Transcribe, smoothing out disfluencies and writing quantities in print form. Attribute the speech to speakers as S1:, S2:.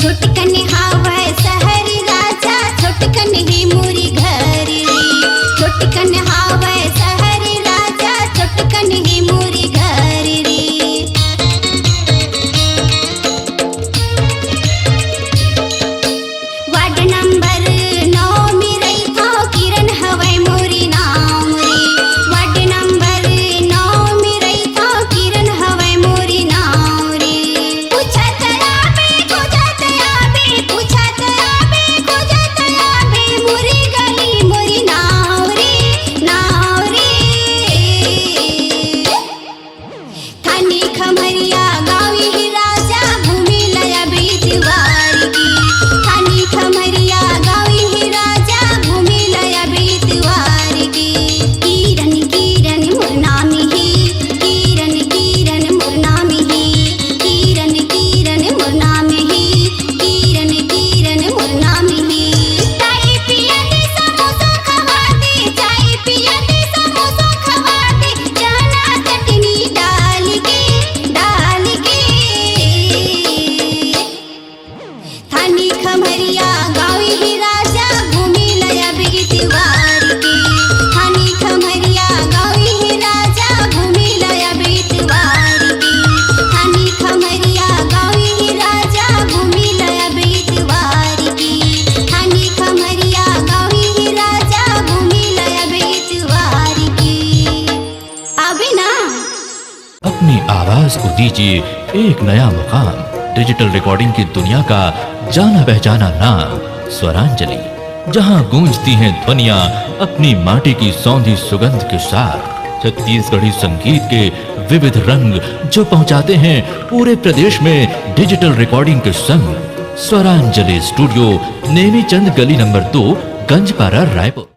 S1: छोटकन हावै शहर राजा, छोटकन ही मोरी घर रे। छोटकन हावै शहर राजा, छोटकन ही मोरी घर रे। वार्ड नंबर 9 में रहिथा किरण हवै मोरी नाम रे। वार्ड नंबर 9 में रहिथा किरण हवै मोरी नाम रे। पूछत आबे खोजत आबे, पूछत आबे खोजत आबे, मोरी गली मोरी नाव रे, नाव रे। थानी खमरिया गावी ही राजा, भूमि लया बेतवार की। थानी खमरिया गावी ही राजा, भूमि लया बेतवार की। किरण किरण मोर नाम ही, किरण किरण मोर नाम ही, किरण किरण मोर नाम ही, किरण किरण मोर नाम ही। चाय पिया दे समोसा खवा दे, चाय पिया दे समोसा खवा दे, चना चटनी डाल के, डाल के। थानी खमरिया गावी ही राजा, भूमि लया बेतवार की। थानी खमरिया गावी ही राजा, भूमि लया बेतवार की। थानी खमरिया गावी ही राजा, भूमि लया बेतवार की। थानी खमरिया गावी ही राजा, भूमि लया बेतवार की। अबे ना
S2: अपनी आवाज को दीजिए एक नया मुकाम। डिजिटल रिकॉर्डिंग की दुनिया का जाना पहचाना नाम स्वरांजलि, जहां गूंजती हैं ध्वनियां अपनी माटी की सौंधी सुगंध के साथ। छत्तीसगढ़ी संगीत के विविध रंग जो पहुंचाते हैं पूरे प्रदेश में डिजिटल रिकॉर्डिंग के संग। स्वरांजलि स्टूडियो, नेमीचंद गली नंबर 2, गंजपारा, रायपुर।